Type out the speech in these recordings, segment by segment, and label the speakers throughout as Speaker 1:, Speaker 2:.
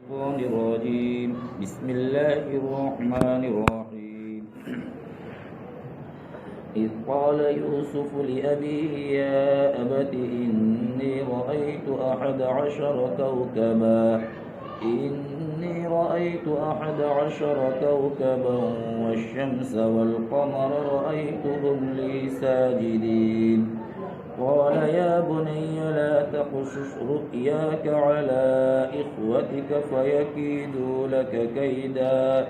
Speaker 1: الشيطان الرجيم بسم الله الرحمن الرحيم إذ قال يوسف لأبيه يا أبت إني رأيت 11 كوكبا والشمس والقمر رأيتهم لي ساجدين قال يا بني لا تقصص رؤياك على إخوتك فيكيدوا لك كيدا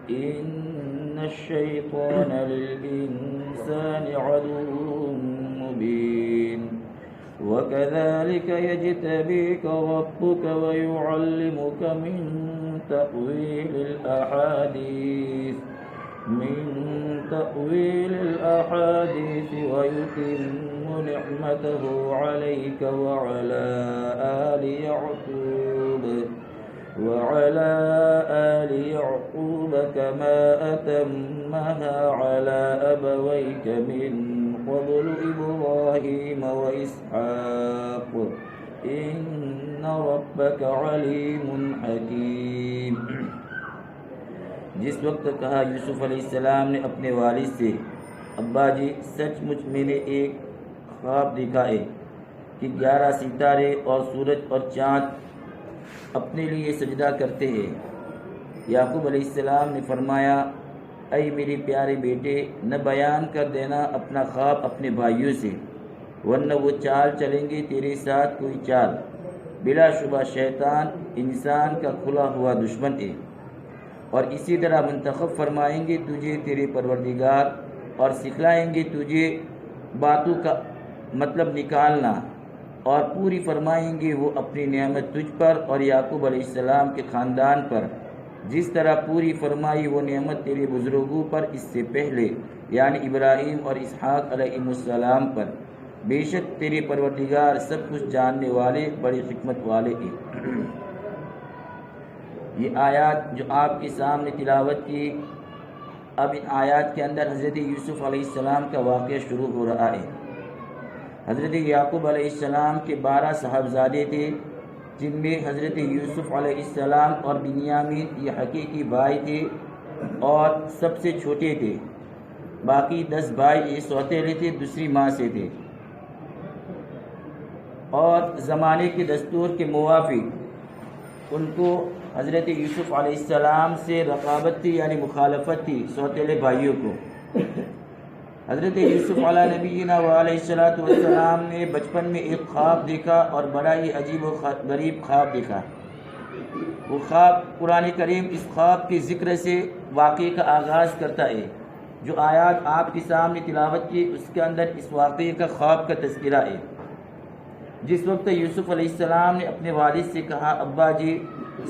Speaker 1: إن الشيطان للإنسان عدو مبين وكذلك يجتبيك ربك ويعلمك من تأويل الأحاديث ويتم نعمته عليك وعلى آل يعقوب كما أتمها على أبويك من قبل إبراهيم وإسحاق إن ربك عليم حكيم. جس وقت کہا یوسف علیہ السلام نے اپنے والد سے، ابا جی سچ مچ میں نے ایک خواب دیکھا ہے کہ 11 ستارے اور سورج اور چاند اپنے لیے سجدہ کرتے ہیں. یعقوب علیہ السلام نے فرمایا، اے میرے پیارے بیٹے، نہ بیان کر دینا اپنا خواب اپنے بھائیوں سے، ورنہ وہ چال چلیں گے تیرے ساتھ کوئی چال. بلا شبہ شیطان انسان کا کھلا ہوا دشمن ہے، اور اسی طرح منتخب فرمائیں گے تجھے تیرے پروردگار اور سکھلائیں گے تجھے باتوں کا مطلب نکالنا، اور پوری فرمائیں گے وہ اپنی نعمت تجھ پر اور یعقوب علیہ السلام کے خاندان پر، جس طرح پوری فرمائی وہ نعمت تیرے بزرگوں پر اس سے پہلے، یعنی ابراہیم اور اسحاق علیہ السلام پر. بے شک تیرے پروردگار سب کچھ جاننے والے بڑی حکمت والے ہیں. یہ آیات جو آپ کے سامنے تلاوت کی، اب ان آیات کے اندر حضرت یوسف علیہ السلام کا واقعہ شروع ہو رہا ہے. حضرت یعقوب علیہ السلام کے 12 صاحبزادے تھے، جن میں حضرت یوسف علیہ السلام اور بنیامین یہ حقیقی بھائی تھے اور سب سے چھوٹے تھے. باقی 10 بھائی یہ سوتیلے تھے، دوسری ماں سے تھے، اور زمانے کے دستور کے موافق ان کو حضرت یوسف علیہ السلام سے رقابت تھی، یعنی مخالفت تھی سوتیلے بھائیوں کو. حضرت یوسف علیہ نبینا علیہ السلام نے بچپن میں ایک خواب دیکھا، اور بڑا ہی عجیب و غریب خواب دیکھا. وہ خواب قرآن کریم اس خواب کے ذکر سے واقعے کا آغاز کرتا ہے. جو آیات آپ کے سامنے تلاوت کی اس کے اندر اس واقعے کا خواب کا تذکرہ ہے. جس وقت یوسف علیہ السلام نے اپنے والد سے کہا، ابا جی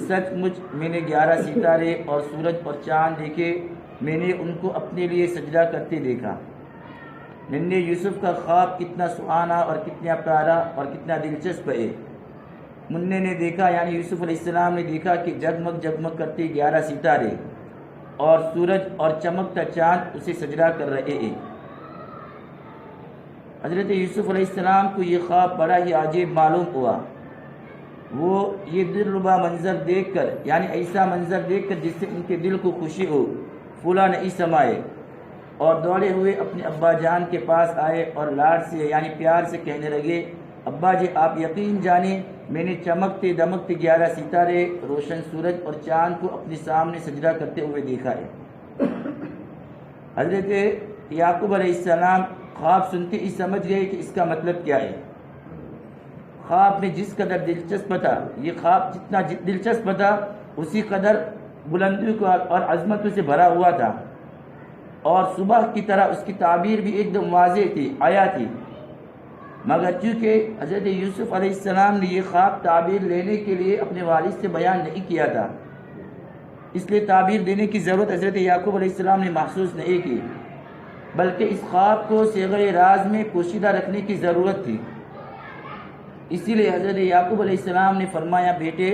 Speaker 1: سچ مچ میں نے 11 ستارے اور سورج اور چاند دیکھے، میں نے ان کو اپنے لیے سجدہ کرتے دیکھا. ننھے یوسف کا خواب کتنا سہانا اور کتنا پیارا اور کتنا دلچسپ ہے. منع نے دیکھا، یعنی یوسف علیہ السلام نے دیکھا کہ جگمگ جگمگ کرتے 11 ستارے اور سورج اور چمکتا چاند اسے سجدہ کر رہے ہیں. حضرت یوسف علیہ السلام کو یہ خواب بڑا ہی عجیب معلوم ہوا. وہ یہ دلربا منظر دیکھ کر، یعنی ایسا منظر دیکھ کر جس سے ان کے دل کو خوشی ہو، پھولا نہیں سمائے، اور دوڑے ہوئے اپنے ابا جان کے پاس آئے اور لاڈ سے یعنی پیار سے کہنے لگے، ابا جی آپ یقین جانیں میں نے چمکتے دمکتے 11 ستارے، روشن سورج اور چاند کو اپنے سامنے سجدہ کرتے ہوئے دیکھا ہے. حضرت یعقوب علیہ السلام خواب سنتے ہی سمجھ گئے کہ اس کا مطلب کیا ہے. خواب میں جس قدر دلچسپ تھا، یہ خواب جتنا دلچسپ تھا اسی قدر بلندیوں اور عظمتوں سے بھرا ہوا تھا، اور صبح کی طرح اس کی تعبیر بھی ایک دم واضح تھی، آیا تھی. مگر چونکہ حضرت یوسف علیہ السلام نے یہ خواب تعبیر لینے کے لیے اپنے والد سے بیان نہیں کیا تھا، اس لیے تعبیر دینے کی ضرورت حضرت یعقوب علیہ السلام نے محسوس نہیں کی، بلکہ اس خواب کو صیغہ راز میں پوشیدہ رکھنے کی ضرورت تھی. اسی لیے حضرت یعقوب علیہ السلام نے فرمایا، بیٹے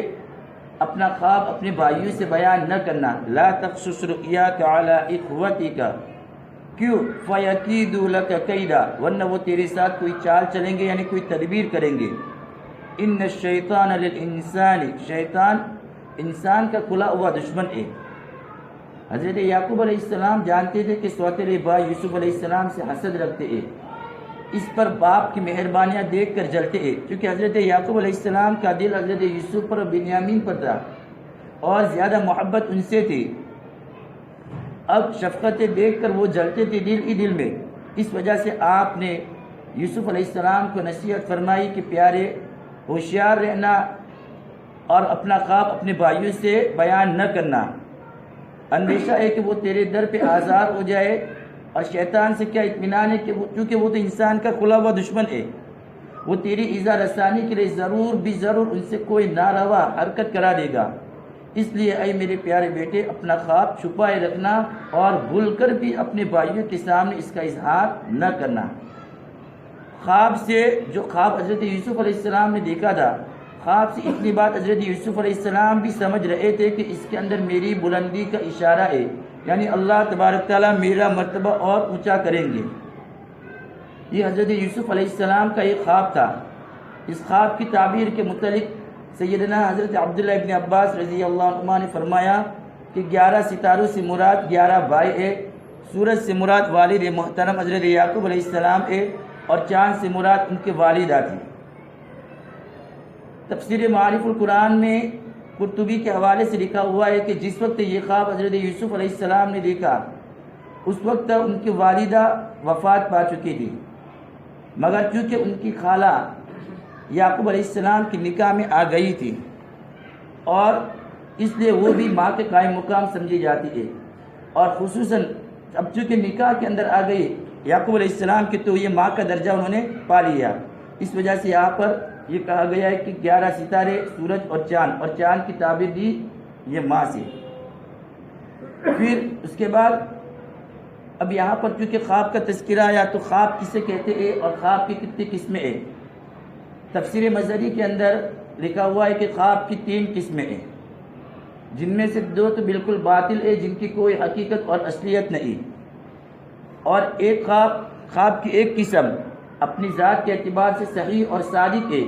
Speaker 1: اپنا خواب اپنے بھائیوں سے بیان نہ کرنا. لا تقصص رؤیاک علی اخوتک، کیوں؟ فَيَكِيدُوا لَكَ كَيْدًا، ورنہ وہ تیرے ساتھ کوئی چال چلیں گے، یعنی کوئی تدبیر کریں گے. ان الشیطان للانسان، شیطان انسان کا کھلا ہوا دشمن ہے۔ حضرت یعقوب علیہ السلام جانتے تھے کہ سوتیلے بھائی یوسف علیہ السلام سے حسد رکھتے ہیں، اس پر باپ کی مہربانیاں دیکھ کر جلتے ہیں، کیونکہ حضرت یعقوب علیہ السلام کا دل حضرت یوسف پر اور بنیامین پر تھا اور زیادہ محبت ان سے تھی۔ اب شفقتیں دیکھ کر وہ جلتے تھے دل ہی دل میں۔ اس وجہ سے آپ نے یوسف علیہ السلام کو نصیحت فرمائی کہ پیارے ہوشیار رہنا اور اپنا خواب اپنے بھائیوں سے بیان نہ کرنا، اندیشہ ہے کہ وہ تیرے در پہ آزار ہو جائے، اور شیطان سے کیا اطمینان ہے کہ کیونکہ وہ تو انسان کا کھلا ہوا دشمن ہے، وہ تیری ایذا رسانی کے لیے ضرور بھی ضرور ان سے کوئی ناروا حرکت کرا دے گا۔ اس لیے اے میرے پیارے بیٹے اپنا خواب چھپائے رکھنا اور بھول کر بھی اپنے بھائیوں کے سامنے اس کا اظہار نہ کرنا۔ خواب سے جو خواب حضرت یوسف علیہ السلام نے دیکھا تھا، خواب سے اتنی بات حضرت یوسف علیہ السلام بھی سمجھ رہے تھے کہ اس کے اندر میری بلندی کا اشارہ ہے، یعنی اللہ تبارک تعالیٰ میرا مرتبہ اور اونچا کریں گے۔ یہ حضرت یوسف علیہ السلام کا ایک خواب تھا۔ اس خواب کی تعبیر کے متعلق سیدنا حضرت عبداللہ ابن عباس رضی اللہ عنہ نے فرمایا کہ 11 ستاروں سے مراد 11 بھائی ہے، سورج سے مراد والد محترم حضرت یعقوب علیہ السلام ہے، اور چاند سے مراد ان کے والدہ تھی۔ تفسیر معارف القرآن میں قرطبی کے حوالے سے لکھا ہوا ہے کہ جس وقت یہ خواب حضرت یوسف علیہ السلام نے دیکھا، اس وقت ان کی والدہ وفات پا چکی تھی، مگر چونکہ ان کی خالہ یعقوب علیہ السلام کی نکاح میں آ گئی تھی اور اس لیے وہ بھی ماں کے قائم مقام سمجھی جاتی ہے، اور خصوصاً اب چونکہ نکاح کے اندر آ گئی یعقوب علیہ السلام کی تو یہ ماں کا درجہ انہوں نے پا لیا۔ اس وجہ سے یہاں پر یہ کہا گیا ہے کہ 11 ستارے، سورج اور چاند کی تعبیر دی یہ ماں سے۔ پھر اس کے بعد اب یہاں پر چونکہ خواب کا تذکرہ آیا تو خواب کسے کہتے ہیں اور خواب کی کتنی قسمیں ہیں۔ تفسیر مظہری کے اندر لکھا ہوا ہے کہ خواب کی 3 قسمیں ہیں، جن میں سے 2 تو بالکل باطل ہے، جن کی کوئی حقیقت اور اصلیت نہیں، اور ایک خواب کی ایک قسم اپنی ذات کے اعتبار سے صحیح اور صادق ہے،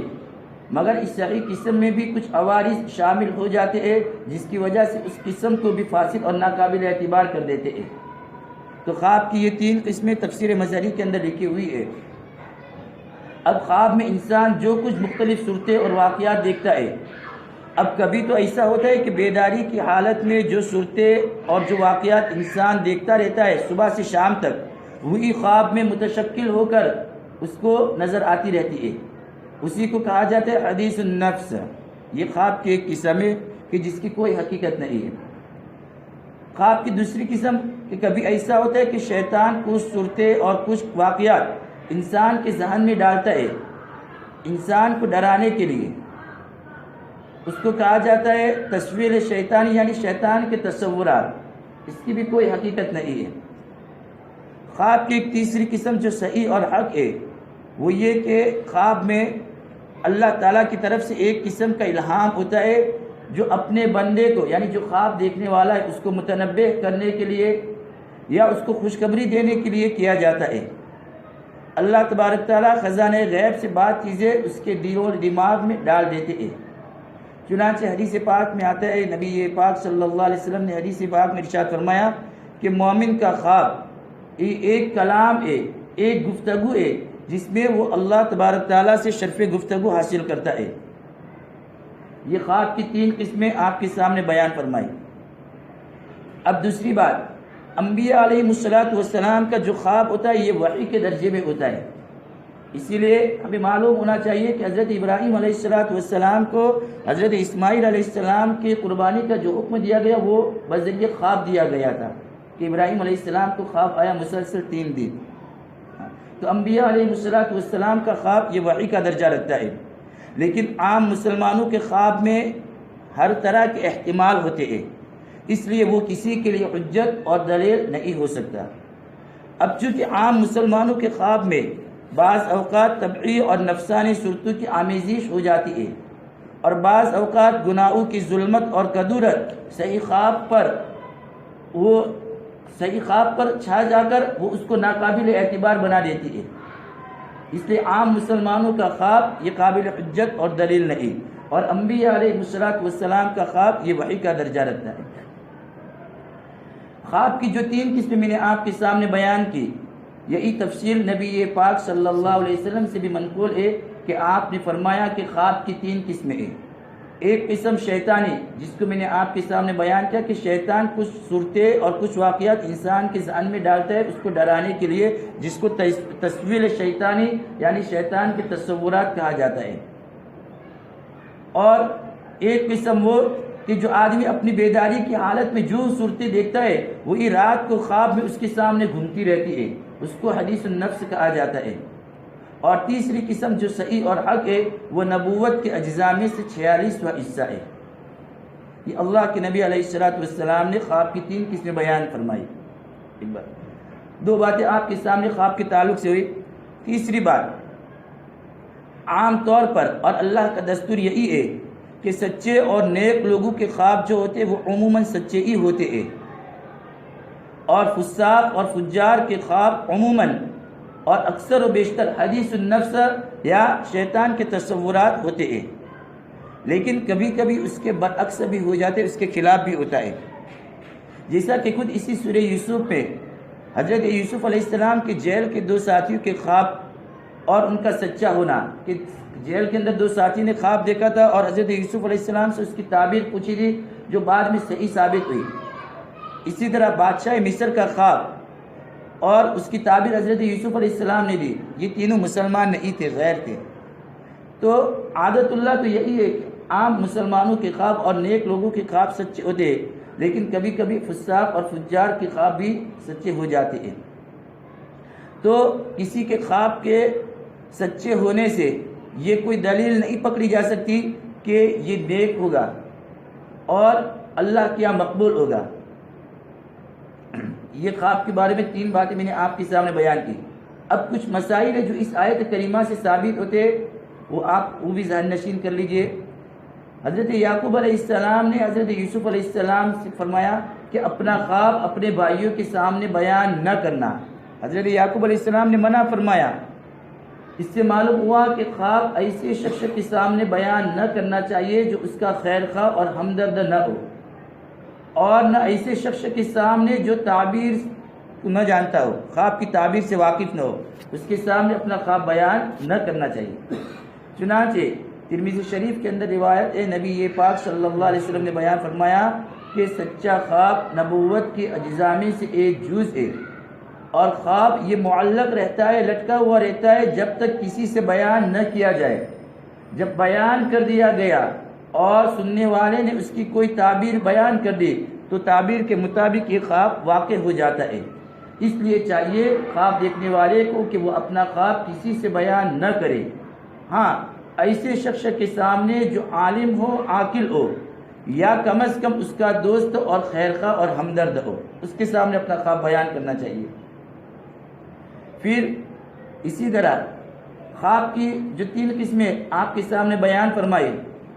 Speaker 1: مگر اس صحیح قسم میں بھی کچھ عوارض شامل ہو جاتے ہیں جس کی وجہ سے اس قسم کو بھی فاسد اور ناقابل اعتبار کر دیتے ہیں۔ تو خواب کی یہ 3 قسمیں تفسیر مظہری کے اندر لکھی ہوئی ہے۔ اب خواب میں انسان جو کچھ مختلف صورتیں اور واقعات دیکھتا ہے، اب کبھی تو ایسا ہوتا ہے کہ بیداری کی حالت میں جو صورتیں اور جو واقعات انسان دیکھتا رہتا ہے صبح سے شام تک، وہی خواب میں متشکل ہو کر اس کو نظر آتی رہتی ہے، اسی کو کہا جاتا ہے حدیث النفس۔ یہ خواب کی ایک قسم ہے کہ جس کی کوئی حقیقت نہیں ہے۔ خواب کی دوسری قسم کہ کبھی ایسا ہوتا ہے کہ شیطان کچھ صورتیں اور کچھ واقعات انسان کے ذہن میں ڈالتا ہے انسان کو ڈرانے کے لیے، اس کو کہا جاتا ہے تصویر شیطانی، یعنی شیطان کے تصورات، اس کی بھی کوئی حقیقت نہیں ہے۔ خواب کی ایک تیسری قسم جو صحیح اور حق ہے وہ یہ کہ خواب میں اللہ تعالیٰ کی طرف سے ایک قسم کا الہام ہوتا ہے جو اپنے بندے کو، یعنی جو خواب دیکھنے والا ہے، اس کو متنبہ کرنے کے لیے یا اس کو خوشخبری دینے کے لیے کیا جاتا ہے۔ اللہ تبارک تعالیٰ خزانہ غیب سے بعض چیزیں اس کے دل و دماغ میں ڈال دیتے ہیں۔ چنانچہ حدیث پاک میں آتا ہے، نبی پاک صلی اللہ علیہ وسلم نے حدیث پاک میں ارشاد فرمایا کہ مومن کا خواب ایک کلام ہے، ایک گفتگو ہے جس میں وہ اللہ تبارک تعالیٰ سے شرف گفتگو حاصل کرتا ہے۔ یہ خواب کی 3 قسمیں آپ کے سامنے بیان فرمائی۔ اب دوسری بات، انبیاء علیہ السلام کا جو خواب ہوتا ہے یہ وحی کے درجے میں ہوتا ہے، اسی لیے ہمیں معلوم ہونا چاہیے کہ حضرت ابراہیم علیہ السلام کو حضرت اسماعیل علیہ السلام کی قربانی کا جو حکم دیا گیا وہ بذریعہ خواب دیا گیا تھا کہ ابراہیم علیہ السلام کو خواب آیا مسلسل 3 دن۔ تو انبیاء علیہ السلام کا خواب یہ وحی کا درجہ رکھتا ہے، لیکن عام مسلمانوں کے خواب میں ہر طرح کے احتمال ہوتے ہیں، اس لیے وہ کسی کے لیے حجت اور دلیل نہیں ہو سکتا۔ اب چونکہ عام مسلمانوں کے خواب میں بعض اوقات طبعی اور نفسانی صورتوں کی آمیزش ہو جاتی ہے، اور بعض اوقات گناہوں کی ظلمت اور کدورت صحیح خواب پر چھا جا کر وہ اس کو ناقابل اعتبار بنا دیتی ہے، اس لیے عام مسلمانوں کا خواب یہ قابل حجت اور دلیل نہیں۔ اور انبیاء علیہ السلام کا خواب یہ وحی کا درجہ رکھتا ہے۔ خواب کی جو 3 قسمیں میں نے آپ کے سامنے بیان کی، یہی تفصیل نبی پاک صلی اللہ علیہ وسلم سے بھی منقول ہے کہ آپ نے فرمایا کہ خواب کی 3 قسمیں ہیں۔ ایک قسم شیطانی، جس کو میں نے آپ کے سامنے بیان کیا کہ شیطان کچھ صورتیں اور کچھ واقعات انسان کے ذہن میں ڈالتا ہے اس کو ڈرانے کے لیے، جس کو تصویر شیطانی یعنی شیطان کے تصورات کہا جاتا ہے۔ اور ایک قسم وہ کہ جو آدمی اپنی بیداری کی حالت میں جو صورتیں دیکھتا ہے وہی رات کو خواب میں اس کے سامنے گھومتی رہتی ہے، اس کو حدیث النفس کہا جاتا ہے۔ اور تیسری قسم جو صحیح اور حق ہے وہ نبوت کے اجزاء میں سے 46واں حصہ ہے۔ یہ اللہ کے نبی علیہ السلام نے خواب کی 3 قسمیں بیان فرمائی۔ ایک بات 2 باتیں آپ کے سامنے خواب کے تعلق سے ہوئی۔ تیسری بات، عام طور پر اور اللہ کا دستور یہی ہے کہ سچے اور نیک لوگوں کے خواب جو ہوتے وہ عموماً سچے ہی ہوتے ہیں، اور فساق اور فجار کے خواب عموماً اور اکثر و بیشتر حدیث النفس یا شیطان کے تصورات ہوتے ہیں، لیکن کبھی کبھی اس کے برعکس بھی ہو جاتے، اس کے خلاف بھی ہوتا ہے۔ جیسا کہ خود اسی سورہ یوسف میں حضرت یوسف علیہ السلام کے جیل کے 2 ساتھیوں کے خواب اور ان کا سچا ہونا، کہ جیل کے اندر 2 ساتھی نے خواب دیکھا تھا اور حضرت یوسف علیہ السلام سے اس کی تعبیر پوچھی تھی جو بعد میں صحیح ثابت ہوئی۔ اسی طرح بادشاہ مصر کا خواب اور اس کی تعبیر حضرت یوسف علیہ السلام نے دی، یہ تینوں مسلمان نہیں تھے، غیر تھے۔ تو عادت اللہ تو یہی ہے کہ عام مسلمانوں کے خواب اور نیک لوگوں کے خواب سچے ہوتے ہیں، لیکن کبھی کبھی فساق اور فجار کے خواب بھی سچے ہو جاتے ہیں۔ تو کسی کے خواب کے سچے ہونے سے یہ کوئی دلیل نہیں پکڑی جا سکتی کہ یہ نیک ہوگا اور اللہ کیا مقبول ہوگا۔ یہ خواب کے بارے میں 3 باتیں میں نے آپ کے سامنے بیان کی۔ اب کچھ مسائل ہیں جو اس آیت کریمہ سے ثابت ہوتے وہ بھی ذہن نشین کر لیجئے۔ حضرت یعقوب علیہ السلام نے حضرت یوسف علیہ السلام سے فرمایا کہ اپنا خواب اپنے بھائیوں کے سامنے بیان نہ کرنا۔ حضرت یعقوب علیہ السلام نے منع فرمایا۔ اس سے معلوم ہوا کہ خواب ایسے شخص کے سامنے بیان نہ کرنا چاہیے جو اس کا خیر خواہ اور ہمدرد نہ ہو، اور نہ ایسے شخص کے سامنے جو تعبیر نہ جانتا ہو، خواب کی تعبیر سے واقف نہ ہو، اس کے سامنے اپنا خواب بیان نہ کرنا چاہیے۔ چنانچہ ترمذی شریف کے اندر روایت ہے، نبی پاک صلی اللہ علیہ وسلم نے بیان فرمایا کہ سچا خواب نبوت کے اجزاء میں سے ایک جز ہے، اور خواب یہ معلق رہتا ہے، لٹکا ہوا رہتا ہے جب تک کسی سے بیان نہ کیا جائے۔ جب بیان کر دیا گیا اور سننے والے نے اس کی کوئی تعبیر بیان کر دی تو تعبیر کے مطابق یہ خواب واقع ہو جاتا ہے۔ اس لیے چاہیے خواب دیکھنے والے کو کہ وہ اپنا خواب کسی سے بیان نہ کرے، ہاں ایسے شخص کے سامنے جو عالم ہو، عاقل ہو، یا کم از کم اس کا دوست اور خیرخواہ اور ہمدرد ہو، اس کے سامنے اپنا خواب بیان کرنا چاہیے۔ پھر اسی طرح خواب کی جو 3 قسمیں آپ کے سامنے بیان فرمائی،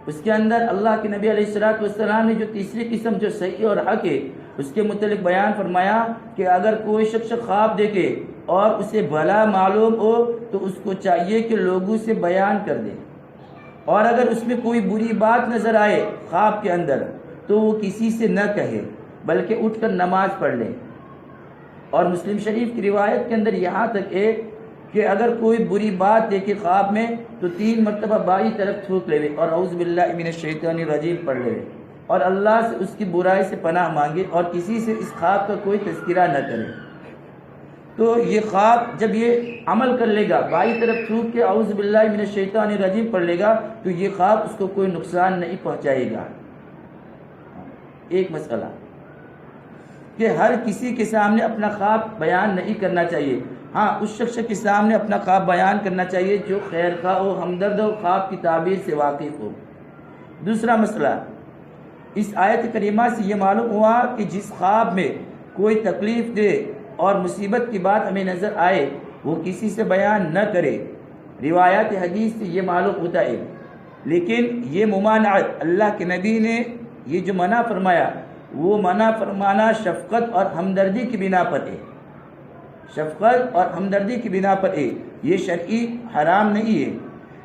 Speaker 1: اس کے اندر اللہ کے نبی علیہ السلام نے جو تیسری قسم جو صحیح اور حق ہے اس کے متعلق بیان فرمایا کہ اگر کوئی شخص خواب دیکھے اور اسے بھلا معلوم ہو تو اس کو چاہیے کہ لوگوں سے بیان کر دے، اور اگر اس میں کوئی بری بات نظر آئے خواب کے اندر تو وہ کسی سے نہ کہے بلکہ اٹھ کر نماز پڑھ لے۔ اور مسلم شریف کی روایت کے اندر یہاں تک ہے کہ اگر کوئی بری بات دیکھے خواب میں تو 3 مرتبہ بائیں طرف تھوک لے اور اعوذ باللہ من الشیطان الرجیم پڑھ لے اور اللہ سے اس کی برائی سے پناہ مانگے اور کسی سے اس خواب کا کوئی تذکرہ نہ کرے۔ تو یہ خواب جب یہ عمل کر لے گا، بائیں طرف تھوک کے اعوذ باللہ من الشیطان الرجیم پڑھ لے گا تو یہ خواب اس کو کوئی نقصان نہیں پہنچائے گا۔ ایک مسئلہ کہ ہر کسی کے سامنے اپنا خواب بیان نہیں کرنا چاہیے، ہاں اس شخص کے سامنے اپنا خواب بیان کرنا چاہیے جو خیر خواہ ہو، ہمدرد ہو، خواب کی تعبیر سے واقف ہو۔ دوسرا مسئلہ، اس آیت کریمہ سے یہ معلوم ہوا کہ جس خواب میں کوئی تکلیف دے اور مصیبت کی بات ہمیں نظر آئے وہ کسی سے بیان نہ کرے۔ روایات حدیث سے یہ معلوم ہوتا ہے، لیکن یہ ممانعت اللہ کے نبی نے یہ جو منع فرمایا وہ منع فرمانا شفقت اور ہمدردی کی بنا پر ہے، شفقت اور ہمدردی کی بنا پر ہے، یہ شرعی حرام نہیں ہے،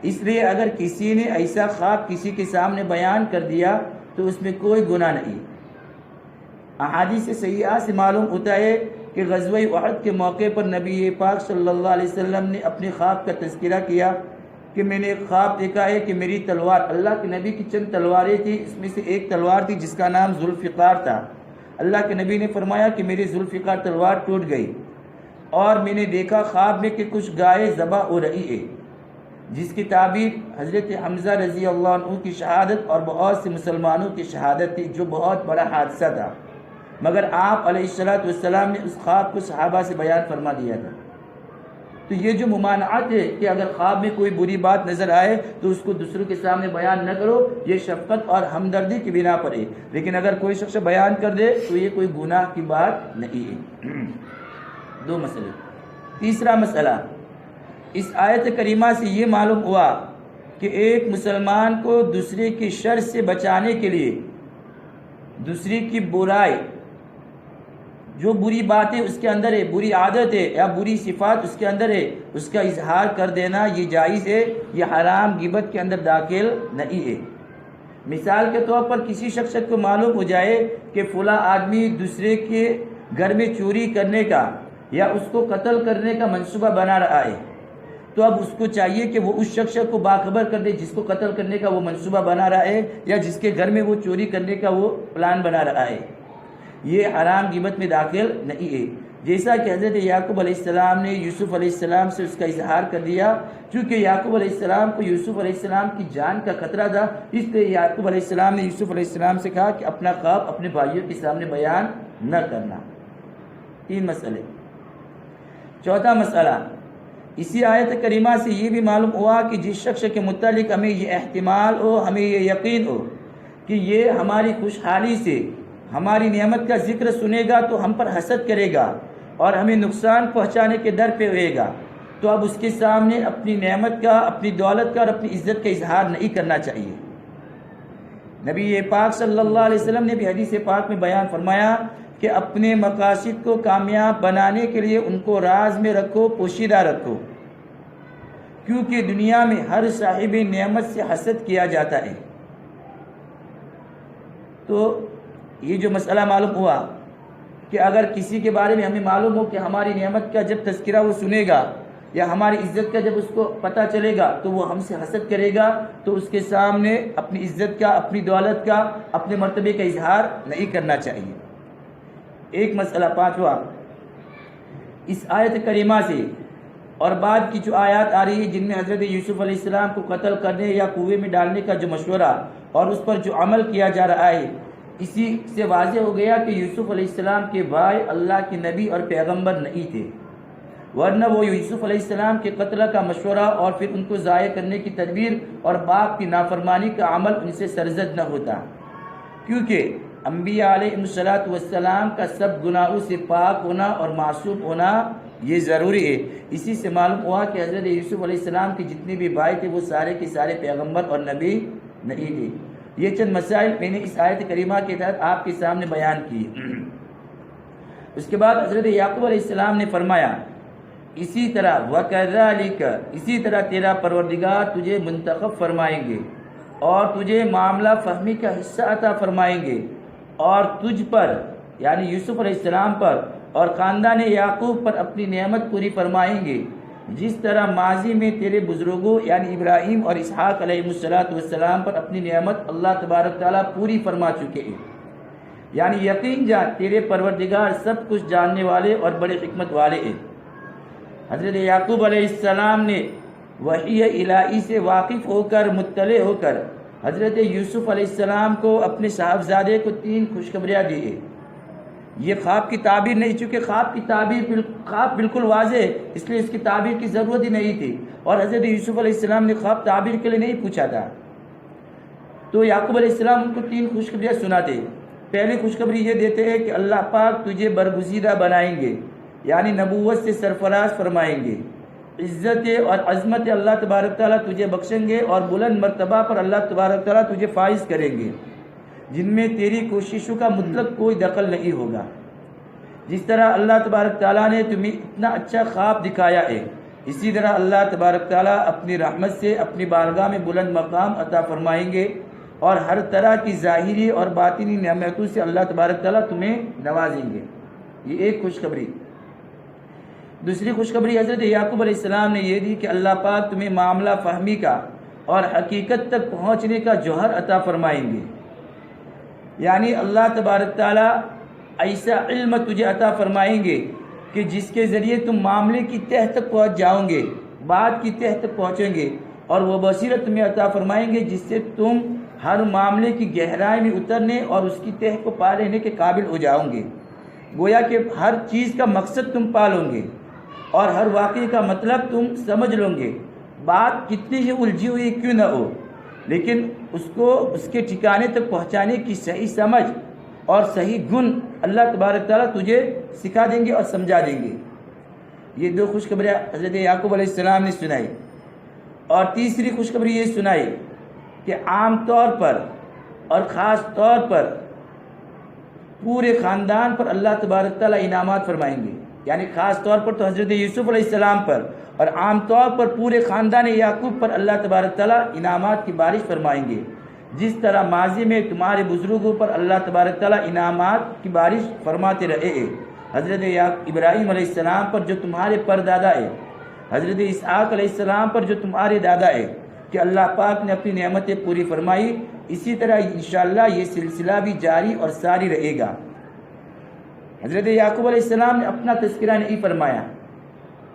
Speaker 1: اس لیے اگر کسی نے ایسا خواب کسی کے سامنے بیان کر دیا تو اس میں کوئی گناہ نہیں۔ احادیث صحیحہ سے معلوم ہوتا ہے کہ غزوہ احد کے موقع پر نبی پاک صلی اللہ علیہ وسلم نے اپنے خواب کا تذکرہ کیا کہ میں نے ایک خواب دیکھا ہے کہ میری تلوار، اللہ کے نبی کی چند تلواریں تھیں، اس میں سے ایک تلوار تھی جس کا نام ذوالفقار تھا۔ اللہ کے نبی نے فرمایا کہ میری ذوالفقار تلوار ٹوٹ گئی، اور میں نے دیکھا خواب میں کہ کچھ گائے ذبح ہو رہی ہے، جس کی تعبیر حضرت حمزہ رضی اللہ عنہ کی شہادت اور بہت سے مسلمانوں کی شہادت تھی، جو بہت بڑا حادثہ تھا، مگر آپ علیہ السلام نے اس خواب کو صحابہ سے بیان فرما دیا تھا۔ تو یہ جو ممانعت ہے کہ اگر خواب میں کوئی بری بات نظر آئے تو اس کو دوسروں کے سامنے بیان نہ کرو، یہ شفقت اور ہمدردی کی بنا پر ہے، لیکن اگر کوئی شخص بیان کر دے تو یہ کوئی گناہ کی بات نہیں ہے۔ دو مسئلے۔ تیسرا مسئلہ، اس آیت کریمہ سے یہ معلوم ہوا کہ ایک مسلمان کو دوسرے کی شر سے بچانے کے لیے دوسرے کی برائی، جو بری باتیں اس کے اندر ہے، بری عادت ہے یا بری صفات اس کے اندر ہے، اس کا اظہار کر دینا یہ جائز ہے، یہ حرام غیبت کے اندر داخل نہیں ہے۔ مثال کے طور پر کسی شخص کو معلوم ہو جائے کہ فلاں آدمی دوسرے کے گھر میں چوری کرنے کا یا اس کو قتل کرنے کا منصوبہ بنا رہا ہے، تو اب اس کو چاہیے کہ وہ اس شخص کو باخبر کر دے جس کو قتل کرنے کا وہ منصوبہ بنا رہا ہے یا جس کے گھر میں وہ چوری کرنے کا وہ پلان بنا رہا ہے۔ یہ حرام غیبت میں داخل نہیں ہے، جیسا کہ حضرت یعقوب علیہ السلام نے یوسف علیہ السلام سے اس کا اظہار کر دیا، چونکہ یعقوب علیہ السلام کو یوسف علیہ السلام کی جان کا خطرہ تھا، اس لیے یعقوب علیہ السلام نے یوسف علیہ السلام سے کہا کہ اپنا خواب اپنے بھائیوں کے سامنے بیان نہ کرنا۔ تین مسئلے۔ چوتھا مسئلہ، اسی آیت کریمہ سے یہ بھی معلوم ہوا کہ جس شخص کے متعلق ہمیں یہ احتمال ہو، ہمیں یہ یقین ہو کہ یہ ہماری خوشحالی سے ہماری نعمت کا ذکر سنے گا تو ہم پر حسد کرے گا اور ہمیں نقصان پہنچانے کے ڈر پہ ہوئے گا، تو اب اس کے سامنے اپنی نعمت کا، اپنی دولت کا اور اپنی عزت کا اظہار نہیں کرنا چاہیے۔ نبی پاک صلی اللہ علیہ وسلم نے بھی حدیث پاک میں بیان فرمایا کہ اپنے مقاصد کو کامیاب بنانے کے لیے ان کو راز میں رکھو، پوشیدہ رکھو، کیونکہ دنیا میں ہر صاحب نعمت سے حسد کیا جاتا ہے۔ تو یہ جو مسئلہ معلوم ہوا کہ اگر کسی کے بارے میں ہمیں معلوم ہو کہ ہماری نعمت کا جب تذکرہ وہ سنے گا یا ہماری عزت کا جب اس کو پتہ چلے گا تو وہ ہم سے حسد کرے گا، تو اس کے سامنے اپنی عزت کا، اپنی دولت کا، اپنے مرتبے کا اظہار نہیں کرنا چاہیے۔ ایک مسئلہ پانچواں، اس آیت کریمہ سے اور بعد کی جو آیات آ رہی ہے جن میں حضرت یوسف علیہ السلام کو قتل کرنے یا کنویں میں ڈالنے کا جو مشورہ اور اس پر جو عمل کیا جا رہا ہے، اسی سے واضح ہو گیا کہ یوسف علیہ السلام کے بھائی اللہ کے نبی اور پیغمبر نہیں تھے، ورنہ وہ یوسف علیہ السلام کے قتل کا مشورہ اور پھر ان کو ضائع کرنے کی تدبیر اور باپ کی نافرمانی کا عمل ان سے سرزد نہ ہوتا، کیونکہ انبیاء علیہ السلام کا سب گناہوں سے پاک ہونا اور معصوم ہونا یہ ضروری ہے۔ اسی سے معلوم ہوا کہ حضرت یوسف علیہ السلام کے جتنے بھی بھائی تھے وہ سارے کے سارے پیغمبر اور نبی نہیں تھے۔ یہ چند مسائل میں نے اس آیت کریمہ کے تحت آپ کے سامنے بیان کی۔ اس کے بعد حضرت یعقوب علیہ السلام نے فرمایا، اسی طرح وَكَذَلِكَ، اسی طرح تیرا پروردگار تجھے منتخب فرمائیں گے اور تجھے معاملہ فہمی کا حصہ عطا فرمائیں گے، اور تجھ پر یعنی یوسف علیہ السلام پر اور خاندان یعقوب پر اپنی نعمت پوری فرمائیں گے، جس طرح ماضی میں تیرے بزرگوں یعنی ابراہیم اور اسحاق علیہ السلام پر اپنی نعمت اللہ تبارک تعالیٰ پوری فرما چکے ہیں۔ یعنی یقین جان تیرے پروردگار سب کچھ جاننے والے اور بڑے حکمت والے ہیں۔ حضرت یعقوب علیہ السلام نے وحی الہی سے واقف ہو کر، مطلع ہو کر حضرت یوسف علیہ السلام کو اپنے صاحبزادے کو 3 خوشخبریاں دی ہیں۔ یہ خواب کی تعبیر نہیں، چونکہ خواب بالکل واضح ہے، اس لیے اس کی تعبیر کی ضرورت ہی نہیں تھی، اور حضرت یوسف علیہ السلام نے خواب تعبیر کے لیے نہیں پوچھا تھا۔ تو یعقوب علیہ السلام ان کو 3 خوشخبریاں سناتے ہیں۔ پہلی خوشخبری یہ دیتے ہیں کہ اللہ پاک تجھے برگزیدہ بنائیں گے، یعنی نبوت سے سرفراز فرمائیں گے، عزت اور عظمت اللہ تبارک تعالیٰ تجھے بخشیں گے، اور بلند مرتبہ پر اللہ تبارک تعالیٰ تجھے فائز کریں گے، جن میں تیری کوششوں کا مطلق کوئی دخل نہیں ہوگا۔ جس طرح اللہ تبارک تعالیٰ نے تمہیں اتنا اچھا خواب دکھایا ہے اسی طرح اللہ تبارک تعالیٰ اپنی رحمت سے اپنی بارگاہ میں بلند مقام عطا فرمائیں گے اور ہر طرح کی ظاہری اور باطنی نعمتوں سے اللہ تبارک تعالیٰ تمہیں نوازیں گے۔ یہ ایک خوشخبری۔ دوسری خوشخبری حضرت یعقوب علیہ السلام نے یہ دی کہ اللہ پاک تمہیں معاملہ فہمی کا اور حقیقت تک پہنچنے کا جوہر عطا فرمائیں گے، یعنی اللہ تبارک تعالیٰ ایسا علم تجھے عطا فرمائیں گے کہ جس کے ذریعے تم معاملے کی تہ تک پہنچ جاؤ گے، بات کی تہ تک پہنچیں گے، اور وہ بصیرت تمہیں عطا فرمائیں گے جس سے تم ہر معاملے کی گہرائی میں اترنے اور اس کی تہ کو پا لینے کے قابل ہو جاؤ گے۔ گویا کہ ہر چیز کا مقصد تم پا لو گے اور ہر واقعے کا مطلب تم سمجھ لو گے، بات کتنی ہی الجھی ہوئی کیوں نہ ہو، لیکن اس کو اس کے ٹھکانے تک پہنچانے کی صحیح سمجھ اور صحیح گن اللہ تبارک تعالیٰ تجھے سکھا دیں گے اور سمجھا دیں گے۔ یہ دو خوشخبریاں حضرت یعقوب علیہ السلام نے سنائی۔ اور تیسری خوشخبری یہ سنائی کہ عام طور پر اور خاص طور پر پورے خاندان پر اللہ تبارک تعالیٰ انعامات فرمائیں گے، یعنی خاص طور پر تو حضرت یوسف علیہ السلام پر اور عام طور پر پورے خاندان یعقوب پر اللہ تبارک تعالیٰ انعامات کی بارش فرمائیں گے، جس طرح ماضی میں تمہارے بزرگوں پر اللہ تبارک تعالیٰ انعامات کی بارش فرماتے رہے ہیں۔ حضرت ابراہیم علیہ السلام پر جو تمہارے پردادا ہے، حضرت اسحاق علیہ السلام پر جو تمہارے دادا ہے، کہ اللہ پاک نے اپنی نعمتیں پوری فرمائی، اسی طرح انشاءاللہ یہ سلسلہ بھی جاری اور ساری رہے گا۔ حضرت یعقوب علیہ السلام نے اپنا تذکرہ نہیں فرمایا،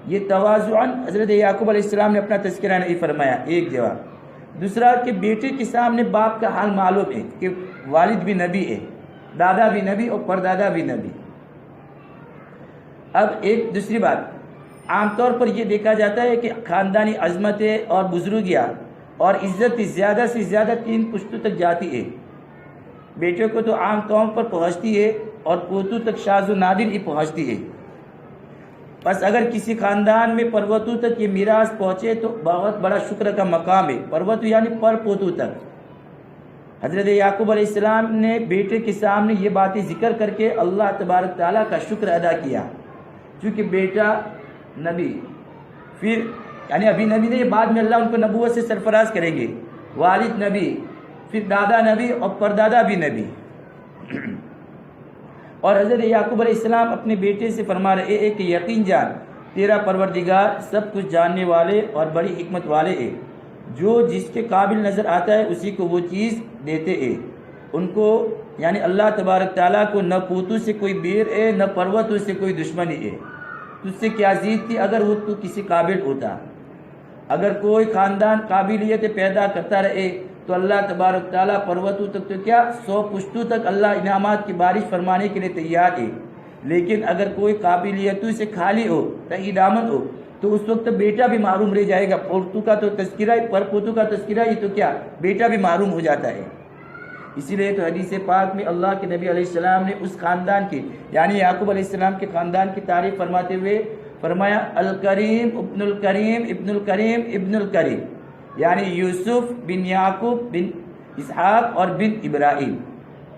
Speaker 1: یہ تواضعاً حضرت یعقوب علیہ السلام نے اپنا تذکرہ نہیں فرمایا، ایک جواب۔ دوسرا کہ بیٹے کے سامنے باپ کا حال معلوم ہے کہ والد بھی نبی ہے، دادا بھی نبی اور پردادا بھی نبی۔ اب ایک دوسری بات، عام طور پر یہ دیکھا جاتا ہے کہ خاندانی عظمتیں اور بزرگیاں اور عزت زیادہ سے زیادہ 3 پشتوں تک جاتی ہے۔ بیٹے کو تو عام طور پر پہنچتی ہے اور پوتوں تک شاذ و نادر ہی پہنچتی ہے۔ بس اگر کسی خاندان میں پروتوں تک یہ میراث پہنچے تو بہت بڑا شکر کا مقام ہے، پروت یعنی پر پوتوں تک۔ حضرت یعقوب علیہ السلام نے بیٹے کے سامنے یہ باتیں ذکر کر کے اللہ تبارک تعالیٰ کا شکر ادا کیا، چونکہ بیٹا نبی، پھر یعنی ابھی نبی نہیں، بعد میں اللہ ان کو نبوت سے سرفراز کریں گے، والد نبی، پھر دادا نبی اور پردادا بھی نبی۔ اور حضرت یعقوب علیہ السلام اپنے بیٹے سے فرما رہے ہیں کہ یقین جان تیرا پروردگار سب کچھ جاننے والے اور بڑی حکمت والے ہیں، جو جس کے قابل نظر آتا ہے اسی کو وہ چیز دیتے ہیں۔ ان کو یعنی اللہ تبارک تعالیٰ کو نہ پوتوں سے کوئی بیر ہے نہ پروتوں سے کوئی دشمنی ہے۔ تجھ سے کیا زید تھی اگر وہ تو کسی قابل ہوتا؟ اگر کوئی خاندان قابلیت پیدا کرتا رہے تو اللہ تبارک تعالیٰ پروتوں تک تو کیا 100 پشتوں تک اللہ انعامات کی بارش فرمانے کے لیے تیار ہے، لیکن اگر کوئی قابلیتوں سے خالی ہو، تہی دامن ہو، تو اس وقت بیٹا بھی محروم رہ جائے گا۔ پوتوں کا تو تذکرہ، پر پوتوں کا تذکرہ ہی تو کیا بیٹا بھی محروم ہو جاتا ہے۔ اسی لیے تو حدیث پاک میں اللہ کے نبی علیہ السلام نے اس خاندان کی یعنی یعقوب علیہ السلام کے خاندان کی تعریف فرماتے ہوئے فرمایا الکریم ابن الکریم ابن الکریم ابن الکریم، یعنی یوسف بن یعقوب بن اسحاق اور بن ابراہیم،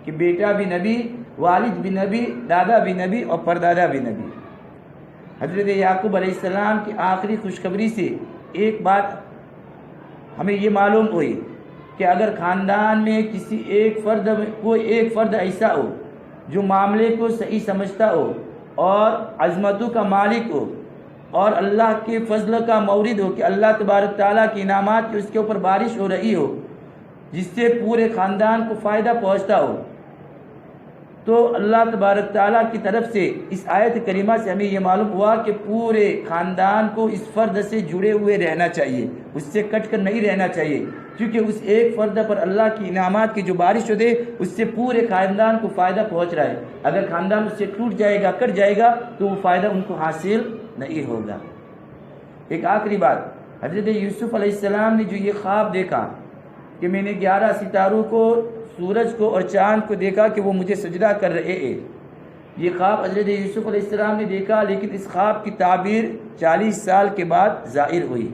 Speaker 1: کہ بیٹا بھی نبی، والد بھی نبی، دادا بھی نبی اور پردادا بھی نبی۔ حضرت یعقوب علیہ السلام کی آخری خوشخبری سے ایک بات ہمیں یہ معلوم ہوئی کہ اگر خاندان میں کسی کوئی ایک فرد ایسا ہو جو معاملے کو صحیح سمجھتا ہو اور عظمتوں کا مالک ہو اور اللہ کے فضل کا مورد ہو، کہ اللہ تبارک تعالیٰ کے انعامات کی اس کے اوپر بارش ہو رہی ہو جس سے پورے خاندان کو فائدہ پہنچتا ہو، تو اللہ تبارک تعالیٰ کی طرف سے اس آیت کریمہ سے ہمیں یہ معلوم ہوا کہ پورے خاندان کو اس فرد سے جڑے ہوئے رہنا چاہیے، اس سے کٹ کر نہیں رہنا چاہیے، کیونکہ اس ایک فرد پر اللہ کی انعامات کی جو بارش ہوتے اس سے پورے خاندان کو فائدہ پہنچ رہا ہے۔ اگر خاندان اس سے ٹوٹ جائے گا، کٹ جائے گا، تو وہ فائدہ ان کو حاصل نہیں ہوگا۔ ایک آخری بات، حضرت یوسف علیہ السلام نے جو یہ خواب دیکھا کہ میں نے 11 ستاروں کو، سورج کو اور چاند کو دیکھا کہ وہ مجھے سجدہ کر رہے ہیں، یہ خواب حضرت یوسف علیہ السلام نے دیکھا، لیکن اس خواب کی تعبیر 40 سال کے بعد ظاہر ہوئی۔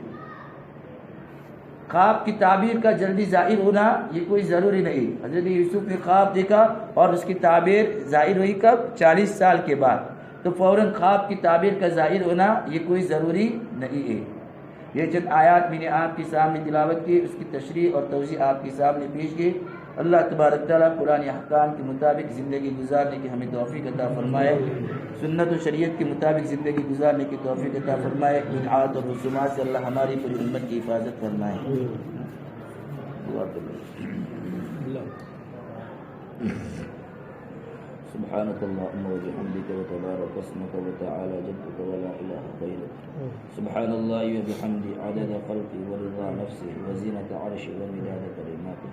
Speaker 1: خواب کی تعبیر کا جلدی ظاہر ہونا یہ کوئی ضروری نہیں۔ حضرت یوسف نے خواب دیکھا اور اس کی تعبیر ظاہر ہوئی کب؟ 40 سال کے بعد، تو فوراً خواب کی تعبیر کا ظاہر ہونا یہ کوئی ضروری نہیں ہے۔ یہ چند آیات میں نے آپ کے سامنے تلاوت کی، اس کی تشریح اور توضیح آپ کے سامنے پیش کی۔ اللہ تبارک تعالیٰ قرآن احکام کے مطابق زندگی گزارنے کی ہمیں توفیق عطا فرمائے، سنت و شریعت کے مطابق زندگی گزارنے کی توفیق عطا فرمائے، بدعات اور رسومات سے اللہ ہماری پوری امت کی حفاظت فرمائے۔ سبحانك اللهم وبحمدك وتبارك اسمك وتعالى جدك ولا إله غيرك. سبحان الله وبحمده عدد خلقه ورضا نفسه وزينة عرشه ومداد كلماته.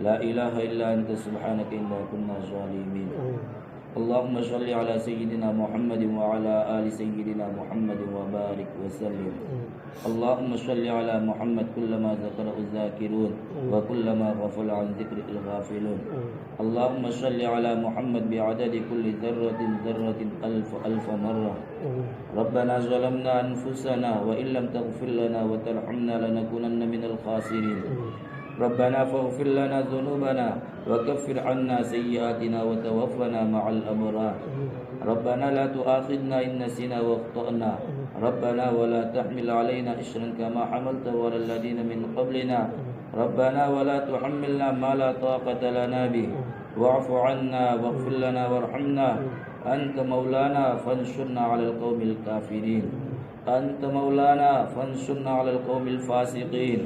Speaker 1: لا إله إلا أنت سبحانك إنا كنا ظالمين. اللهم صل على سيدنا محمد وعلى آل سيدنا محمد وبارك وسلم. اللهم صل على محمد كلما ذكره الذاكرون وكلما غفل عن ذكره الغافلون. اللهم صل على محمد بعدد كل ذرة ذرة ألف مرة. ربنا ظلمنا أنفسنا وإن لم تغفر لنا وترحمنا لنكونن من الخاسرين. ربنا فاغفر لنا ذنوبنا وكفر عنا سيئاتنا وتوفنا مع الأبرار. ربنا لا تؤاخذنا إن نسينا واخطأنا. ربنا ولا تحمل علينا إصرا كما حملته على الذين من قبلنا. ربنا ولا تحملنا ما لا طاقة لنا به. واعف عنا واغفر لنا وارحمنا. أنت مولانا فانصرنا على القوم الكافرين. أنت مولانا فانصرنا على القوم الفاسقين.